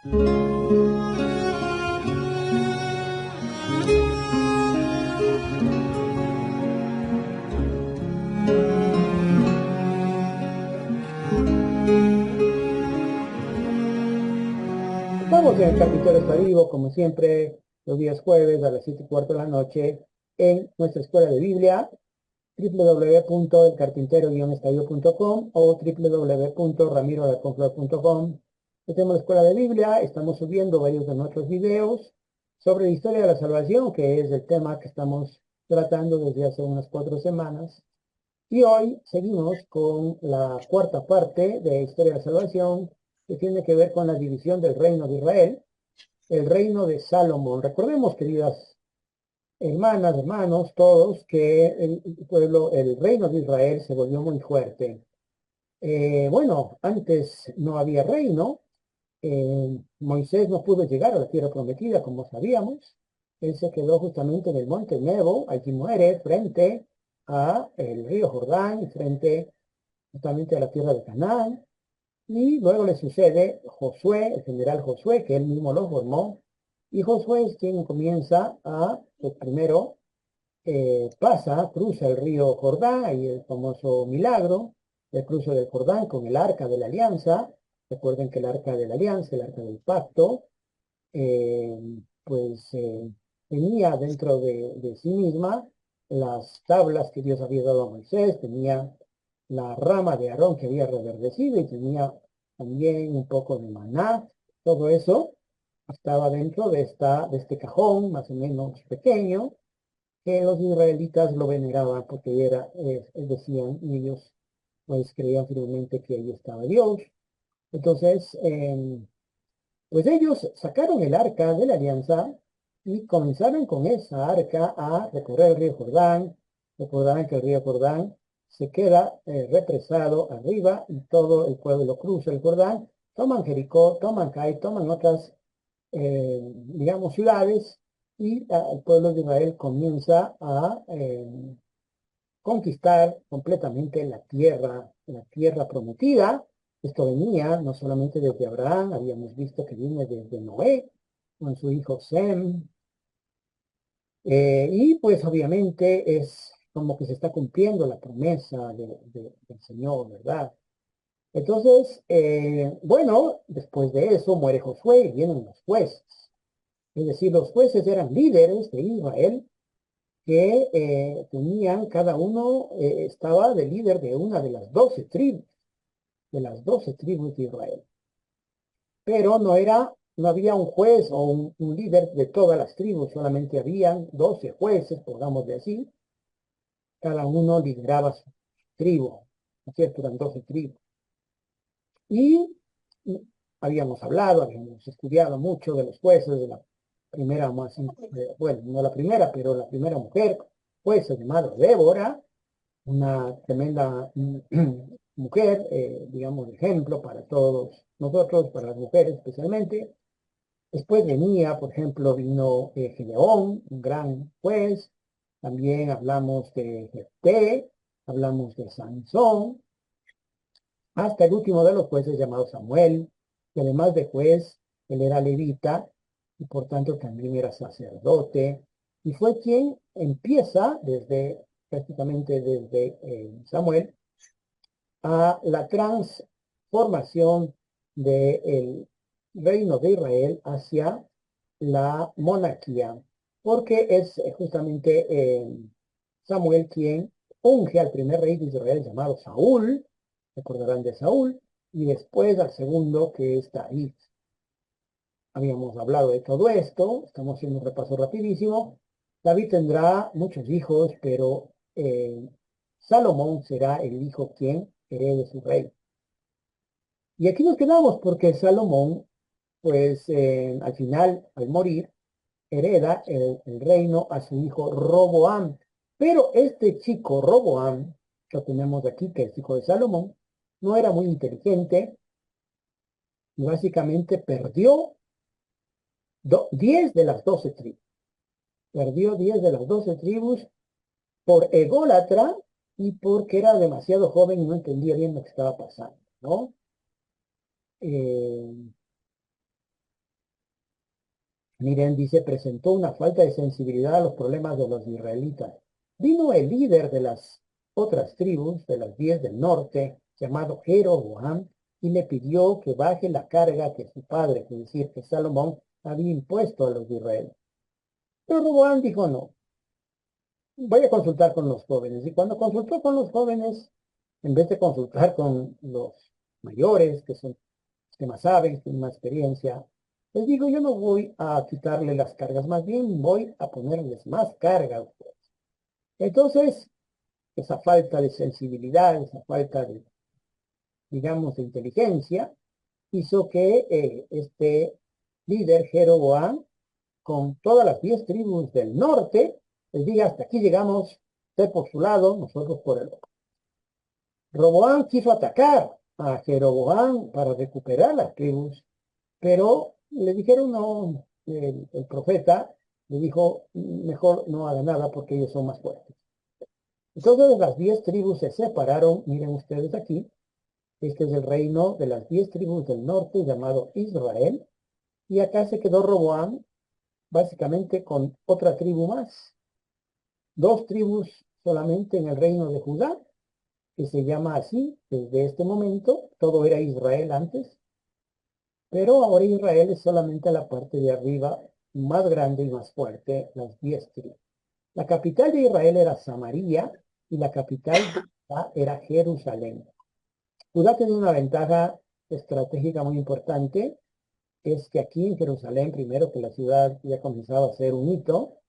Estamos en el Carpintero está vivo, como siempre, los días jueves a las 7:15 de la noche, en nuestra escuela de Biblia, www.elcarpintero-estadio.com o www.ramirodaconflor.com. Tenemos la escuela de Biblia, estamos subiendo varios de nuestros videos sobre la historia de la salvación, que es el tema que estamos tratando desde hace unas 4 semanas. Y hoy seguimos con la cuarta parte de Historia de la Salvación, que tiene que ver con la división del reino de Israel, el reino de Salomón. Recordemos, queridas hermanas, hermanos, todos, que el pueblo, el reino de Israel se volvió muy fuerte. Bueno, antes no había reino. Moisés no pudo llegar a la tierra prometida, como sabíamos. Él se quedó justamente en el monte Nebo, allí muere, frente a el río Jordán, y frente justamente a la tierra de Canaán. Y luego le sucede Josué, el general Josué, que él mismo lo formó. Y Josué es quien comienza a, pues primero, cruza el río Jordán, y el famoso milagro, el cruce del Jordán con el arca de la alianza. Recuerden que el arca de la alianza, el arca del pacto, eh, pues tenía dentro de sí misma las tablas que Dios había dado a Moisés, tenía la rama de Aarón que había reverdecido y tenía también un poco de maná. Todo eso estaba dentro de este cajón más o menos pequeño, que los israelitas lo veneraban porque era, decían, y ellos pues creían firmemente que ahí estaba Dios. Entonces, pues ellos sacaron el arca de la alianza y comenzaron con esa arca a recorrer el río Jordán. Recordarán que el río Jordán se queda represado arriba y todo el pueblo cruza el Jordán, toman Jericó, toman Cai, toman otras, digamos, ciudades, y el pueblo de Israel comienza a conquistar completamente la tierra prometida. Esto venía no solamente desde Abraham, habíamos visto que viene desde Noé, con su hijo Sem, y pues obviamente es como que se está cumpliendo la promesa del Señor, ¿verdad? Entonces, bueno, después de eso muere Josué y vienen los jueces. Es decir, los jueces eran líderes de Israel que tenían, cada uno estaba de líder de una de las 12 tribus, de Israel. Pero no había un juez o un líder de todas las tribus, solamente habían 12 jueces, pongamos de así, cada uno lideraba su tribu, ¿no es cierto? Eran 12 tribus. Y habíamos hablado, habíamos estudiado mucho de los jueces, de la primera más, bueno, no la primera, pero la primera mujer jueza llamada Débora, una tremenda mujer, digamos, ejemplo para todos nosotros, para las mujeres especialmente. Después venía, por ejemplo, vino Gedeón, un gran juez. También hablamos de Jefté, hablamos de Sansón, hasta el último de los jueces llamado Samuel, que además de juez, él era levita y por tanto también era sacerdote, y fue quien empieza prácticamente desde Samuel, a la transformación del reino de Israel hacia la monarquía, porque es justamente Samuel quien unge al primer rey de Israel llamado Saúl, recordarán de Saúl, y después al segundo, que es David. Habíamos hablado de todo esto, estamos haciendo un repaso rapidísimo. David tendrá muchos hijos, pero Salomón será el hijo quien herede su rey. Y aquí nos quedamos porque Salomón, pues al final, al morir, hereda el reino a su hijo Roboam. Pero este chico Roboam, que tenemos aquí, que es hijo de Salomón, no era muy inteligente y básicamente perdió 10 de las 12 tribus. Perdió 10 de las 12 tribus por ególatra y porque era demasiado joven y no entendía bien lo que estaba pasando, ¿no? Eh, Miren, dice, presentó una falta de sensibilidad a los problemas de los israelitas. Vino el líder de las otras tribus, de las 10 del norte, llamado Jeroboam, y le pidió que baje la carga que su padre, es decir, que Salomón, había impuesto a los de Israel. Pero Roboam dijo, no, voy a consultar con los jóvenes. Y cuando consultó con los jóvenes, en vez de consultar con los mayores, que son los que más saben, que tienen más experiencia, les digo, yo no voy a quitarle las cargas, más bien voy a ponerles más carga a ustedes. Entonces, esa falta de sensibilidad, esa falta de, digamos, de inteligencia, hizo que este líder Jeroboam, con todas las 10 tribus del norte, les diga, hasta aquí llegamos, usted por su lado, nosotros por el otro. Roboam quiso atacar a Jeroboam para recuperar las tribus, pero le dijeron no, el profeta le dijo, mejor no haga nada porque ellos son más fuertes. Entonces las 10 tribus se separaron, miren ustedes aquí, este es el reino de las 10 tribus del norte llamado Israel, y acá se quedó Roboam básicamente con otra tribu más, dos tribus solamente en el reino de Judá, que se llama así desde este momento, todo era Israel antes, pero ahora Israel es solamente la parte de arriba más grande y más fuerte, las 10 tribus. La capital de Israel era Samaria y la capital de Judá era Jerusalén. Judá tiene una ventaja estratégica muy importante, es que aquí en Jerusalén, primero que la ciudad ya comenzaba a ser un hito,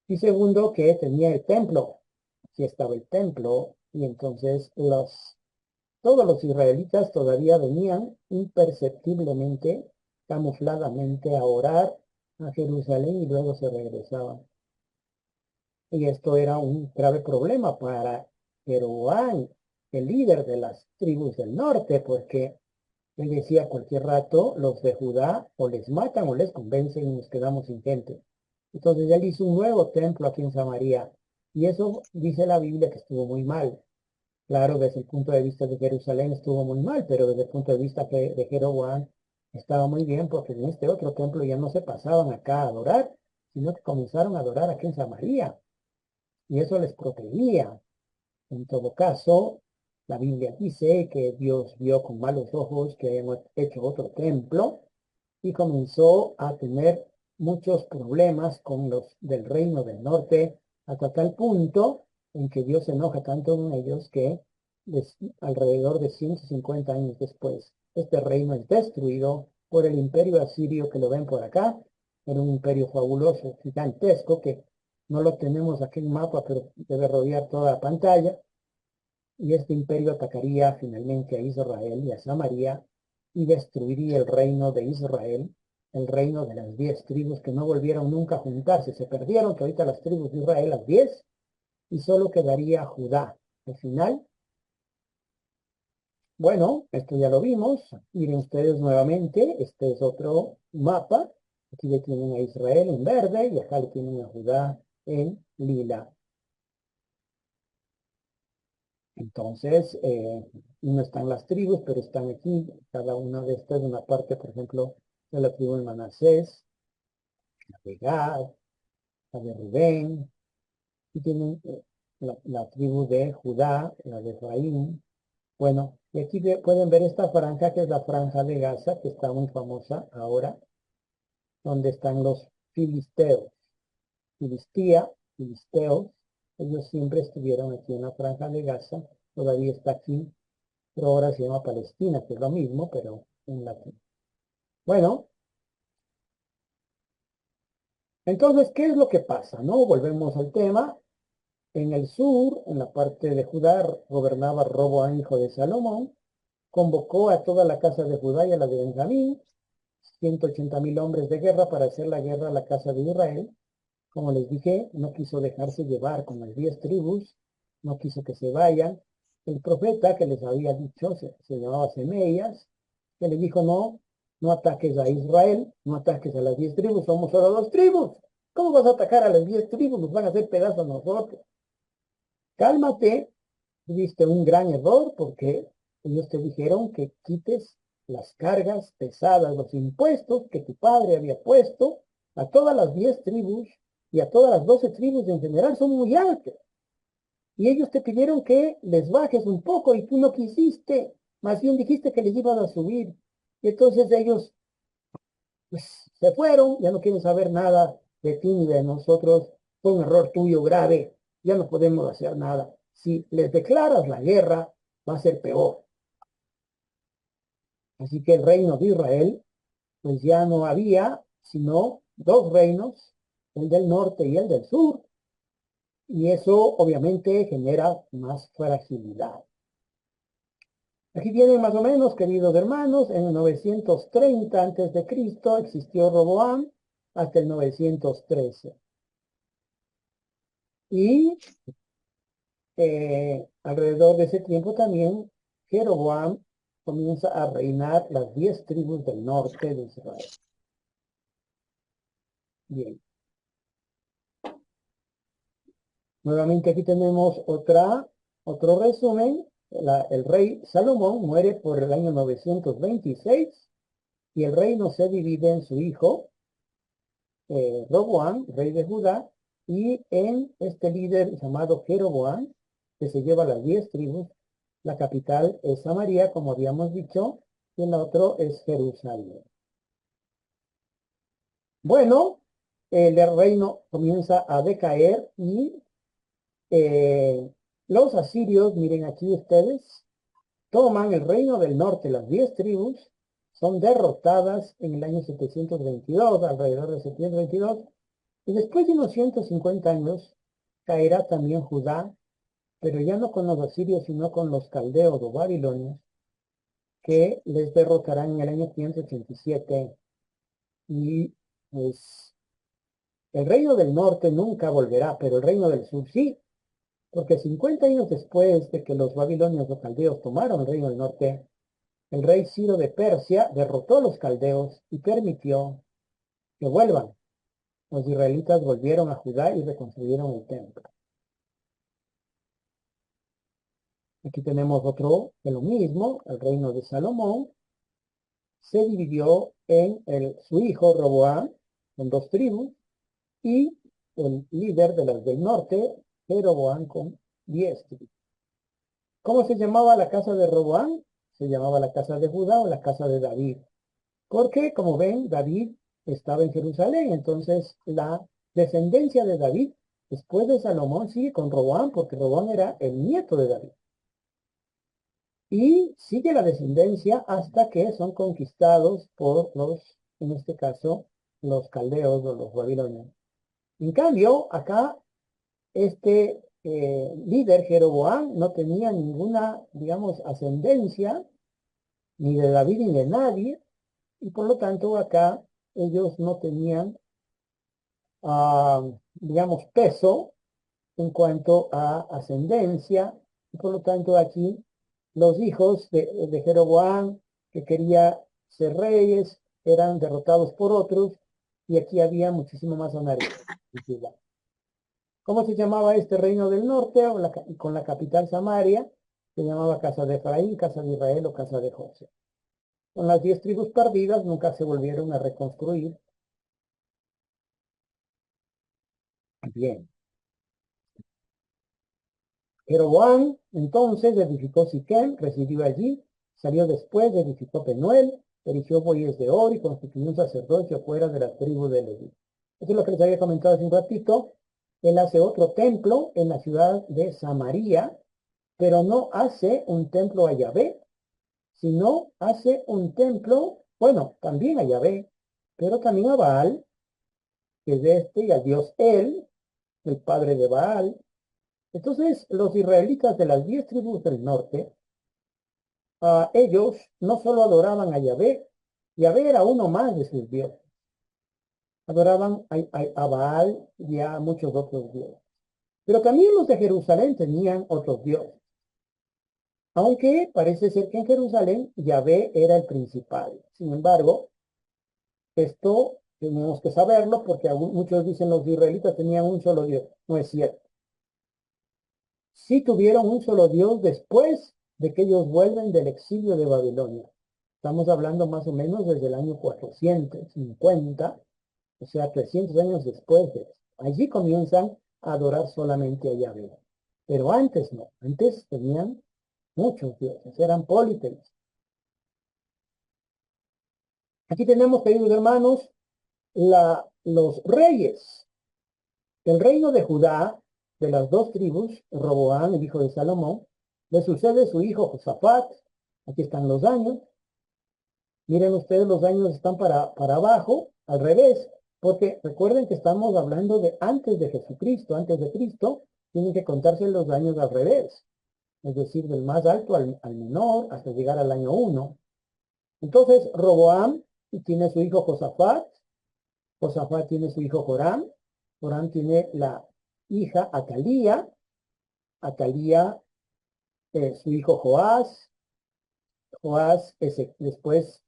y segundo que tenía el templo, aquí estaba el templo, y entonces todos los israelitas todavía venían imperceptiblemente, camufladamente a orar a Jerusalén y luego se regresaban. Y esto era un grave problema para Jeroboam, el líder de las tribus del norte, porque él decía cualquier rato, los de Judá o les matan o les convencen y nos quedamos sin gente. Entonces él hizo un nuevo templo aquí en Samaria. Y eso dice la Biblia que estuvo muy mal. Claro, desde el punto de vista de Jerusalén estuvo muy mal, pero desde el punto de vista de Jeroboam estaba muy bien porque en este otro templo ya no se pasaban acá a adorar, sino que comenzaron a adorar aquí en Samaria. Y eso les protegía. En todo caso, la Biblia dice que Dios vio con malos ojos que hemos hecho otro templo y comenzó a tener muchos problemas con los del reino del norte, hasta tal punto en que Dios se enoja tanto con ellos que alrededor de 150 años después, este reino es destruido por el imperio asirio que lo ven por acá. Era un imperio fabuloso, gigantesco, que no lo tenemos aquí en mapa, pero debe rodear toda la pantalla. Y este imperio atacaría finalmente a Israel y a Samaria y destruiría el reino de Israel, el reino de las 10 tribus que no volvieron nunca a juntarse. Se perdieron que ahorita las tribus de Israel, las 10, y solo quedaría Judá. Al final, bueno, esto ya lo vimos. Miren ustedes nuevamente, este es otro mapa. Aquí le tienen a Israel en verde y acá le tienen a Judá en lila. Entonces, no están las tribus, pero están aquí, cada una de estas, una parte, por ejemplo, de la tribu de Manasés, la de Gad, la de Rubén, y tienen la tribu de Judá, la de Efraín. Bueno, y aquí pueden ver esta franja, que es la franja de Gaza, que está muy famosa ahora, donde están los filisteos. Filistía, filisteos, ellos siempre estuvieron aquí en la franja de Gaza, todavía está aquí, pero ahora se llama Palestina, que es lo mismo, pero en latín. Bueno, entonces, ¿qué es lo que pasa? ¿No? Volvemos al tema. En el sur, en la parte de Judá, gobernaba Roboam, hijo de Salomón, convocó a toda la casa de Judá y a la de Benjamín, 180,000 hombres de guerra para hacer la guerra a la casa de Israel. Como les dije, no quiso dejarse llevar con las 10 tribus, no quiso que se vayan. El profeta que les había dicho, se llamaba Semías, que le dijo, no, no ataques a Israel, no ataques a las 10 tribus, somos solo 2 tribus. ¿Cómo vas a atacar a las 10 tribus? Nos van a hacer pedazos a nosotros. Cálmate, tuviste un gran error porque ellos te dijeron que quites las cargas pesadas, los impuestos que tu padre había puesto, a todas las 10 tribus y a todas las 12 tribus en general son muy altos. Y ellos te pidieron que les bajes un poco y tú no quisiste, más bien dijiste que les ibas a subir. Y entonces ellos pues, se fueron, ya no quieren saber nada de ti ni de nosotros. Fue un error tuyo grave, ya no podemos hacer nada. Si les declaras la guerra, va a ser peor. Así que el reino de Israel, pues ya no había sino dos reinos, el del norte y el del sur, y eso obviamente genera más fragilidad. Aquí vienen más o menos, queridos hermanos, en el 930 antes de Cristo existió Roboam hasta el 913. Y alrededor de ese tiempo también Jeroboam comienza a reinar las 10 tribus del norte de Israel. Bien. Nuevamente aquí tenemos otro resumen. El rey Salomón muere por el año 926 y el reino se divide en su hijo Roboam, rey de Judá, y en este líder llamado Jeroboam, que se lleva las 10 tribus. La capital es Samaria, como habíamos dicho, y el otro es Jerusalén. Bueno, el reino comienza a decaer y los asirios, miren aquí ustedes, toman el reino del norte, las 10 tribus, son derrotadas en el año 722, alrededor de 722, y después de unos 150 años caerá también Judá, pero ya no con los asirios, sino con los caldeos o babilonios, que les derrotarán en el año 587. Y pues el reino del norte nunca volverá, pero el reino del sur sí, porque 50 años después de que los babilonios o caldeos tomaron el reino del norte, el rey Ciro de Persia derrotó a los caldeos y permitió que vuelvan. Los israelitas volvieron a Judá y reconstruyeron el templo. Aquí tenemos otro de lo mismo, el reino de Salomón. Se dividió en su hijo Roboam, en dos tribus, y el líder de las del norte, Jeroboam, con 10 tribus. ¿Cómo se llamaba la casa de Roboam? Se llamaba la casa de Judá o la casa de David. Porque, como ven, David estaba en Jerusalén, entonces la descendencia de David, después de Salomón, sigue con Roboam, porque Roboam era el nieto de David. Y sigue la descendencia hasta que son conquistados por los, en este caso, los caldeos o los babilonios. En cambio, acá, este líder Jeroboam no tenía ninguna, digamos, ascendencia, ni de David ni de nadie, y por lo tanto acá ellos no tenían, digamos, peso en cuanto a ascendencia, y por lo tanto aquí los hijos de Jeroboam, que quería ser reyes, eran derrotados por otros, y aquí había muchísimo más anarquía. ¿Cómo se llamaba este reino del norte, con la capital Samaria? Se llamaba Casa de Efraín, Casa de Israel o Casa de José. Con las 10 tribus perdidas nunca se volvieron a reconstruir. Bien. Jeroboam entonces edificó Siquem, residió allí, salió después, edificó Penuel, erigió bueyes de oro y constituyó un sacerdocio fuera de la tribu de Leví. Esto es lo que les había comentado hace un ratito. Él hace otro templo en la ciudad de Samaria, pero no hace un templo a Yahvé, sino hace un templo, bueno, también a Yahvé, pero también a Baal, que es y al dios el padre de Baal. Entonces, los israelitas de las 10 tribus del norte, ellos no solo adoraban a Yahvé, Yahvé era uno más de sus dioses. Adoraban a Baal y a muchos otros dioses. Pero también los de Jerusalén tenían otros dioses. Aunque parece ser que en Jerusalén Yahvé era el principal. Sin embargo, esto tenemos que saberlo porque muchos dicen los israelitas tenían un solo Dios. No es cierto. Sí tuvieron un solo Dios después de que ellos vuelven del exilio de Babilonia. Estamos hablando más o menos desde el año 450 o sea, 300 años después de esto. Allí comienzan a adorar solamente a Yahvé. Pero antes no, antes tenían muchos dioses, eran políteístas. Aquí tenemos, queridos hermanos, los reyes. El reino de Judá, de las dos tribus, Roboam, el hijo de Salomón, le sucede su hijo Josafat. Aquí están los años. Miren ustedes, los años están para abajo, al revés, porque recuerden que estamos hablando de antes de Jesucristo. Antes de Cristo, tienen que contarse los años al revés, es decir, del más alto al menor hasta llegar al año 1. Entonces, Roboam tiene su hijo Josafat, Josafat tiene su hijo Joram, Joram tiene la hija Atalía, Atalía su hijo Joás, Joás después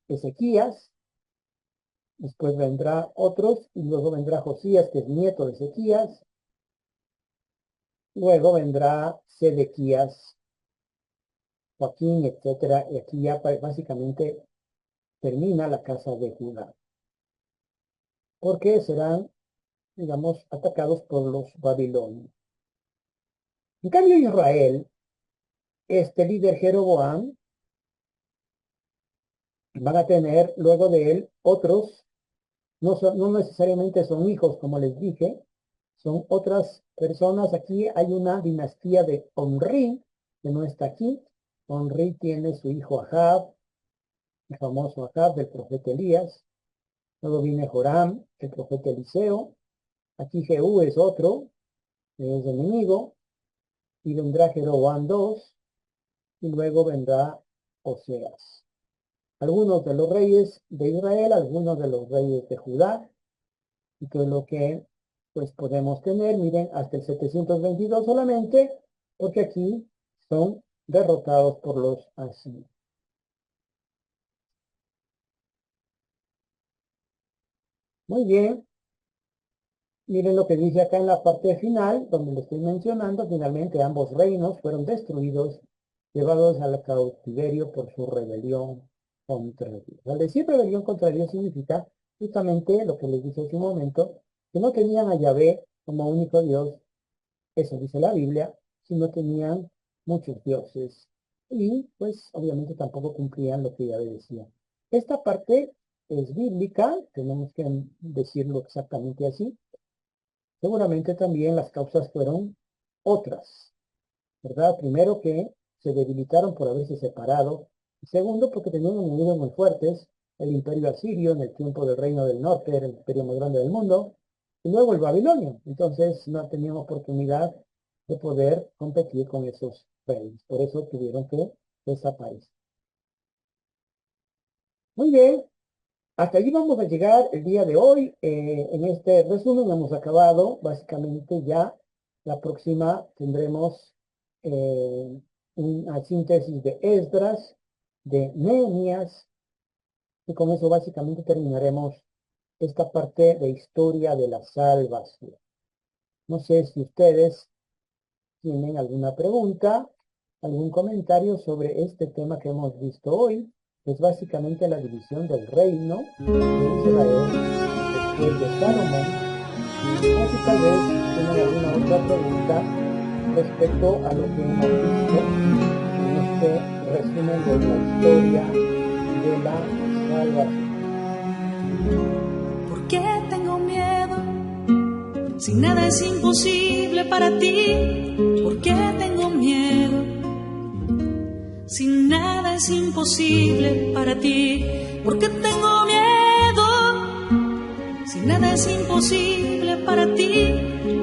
Ezequías, después vendrá otros, y luego vendrá Josías, que es nieto de Ezequías, luego vendrá Sedequías, Joaquín, etcétera, y aquí ya básicamente termina la casa de Judá, porque serán, digamos, atacados por los babilonios. En cambio, Israel, este líder Jeroboam, van a tener luego de él otros, no necesariamente son hijos, como les dije, son otras personas. Aquí hay una dinastía de Omri, que no está aquí. Omri tiene su hijo Ahab, el famoso Ahab del profeta Elías. Luego viene Joram, el profeta Eliseo. Aquí Jehú es otro, que es enemigo. Y vendrá Jeroboam II, y luego vendrá Oseas. Algunos de los reyes de Israel, algunos de los reyes de Judá, y que es lo que pues podemos tener, miren, hasta el 722 solamente, porque aquí son derrotados por los asirios. Muy bien, miren lo que dice acá en la parte final, donde le estoy mencionando, finalmente ambos reinos fueron destruidos, llevados al cautiverio por su rebelión contra Dios. Al decir rebelión contra Dios significa justamente lo que les dije hace un momento, que no tenían a Yahvé como único Dios, eso dice la Biblia, sino tenían muchos dioses. Y pues obviamente tampoco cumplían lo que Yahvé decía. Esta parte es bíblica, tenemos que decirlo exactamente así. Seguramente también las causas fueron otras, ¿verdad? Primero que se debilitaron por haberse separado. Y segundo, porque tenían enemigos muy fuertes. El imperio asirio en el tiempo del reino del norte era el imperio más grande del mundo. Y luego el babilonio. Entonces no tenían oportunidad de poder competir con esos reyes. Por eso tuvieron que desaparecer. Muy bien. Hasta allí vamos a llegar el día de hoy. En este resumen hemos acabado. Básicamente ya la próxima tendremos una síntesis de Esdras, de Nehemías, y con eso básicamente terminaremos esta parte de historia de la salvación. No sé si ustedes tienen alguna pregunta, algún comentario sobre este tema que hemos visto hoy. Es básicamente la división del reino de Israel después de Salomón. O si tal vez tienen alguna otra pregunta respecto a lo que hemos visto en este resumen de la historia de la salvación. ¿Por qué tengo miedo? Si nada es imposible para ti. ¿Por qué tengo miedo? Si nada es imposible para ti. ¿Por qué tengo miedo? Si nada es imposible para ti.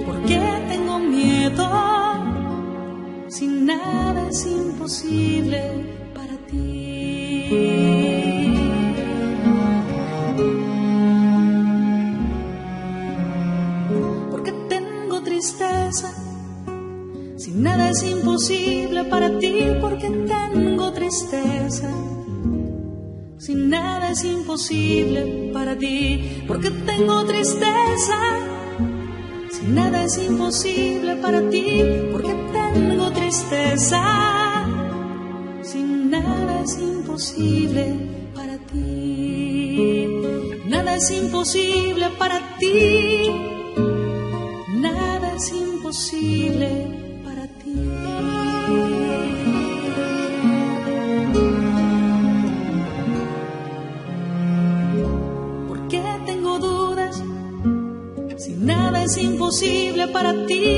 ¿Por qué tengo miedo? Si nada es imposible para ti. ¿Por qué tengo tristeza? Si nada es imposible para ti, ¿por qué tengo tristeza? Si nada es imposible para ti, ¿por qué tengo tristeza? Si nada es imposible para ti, ¿por qué tengo tristeza? Si nada es imposible para ti, nada es imposible para ti, nada es imposible para ti. ¿Por qué tengo dudas si nada es imposible para ti?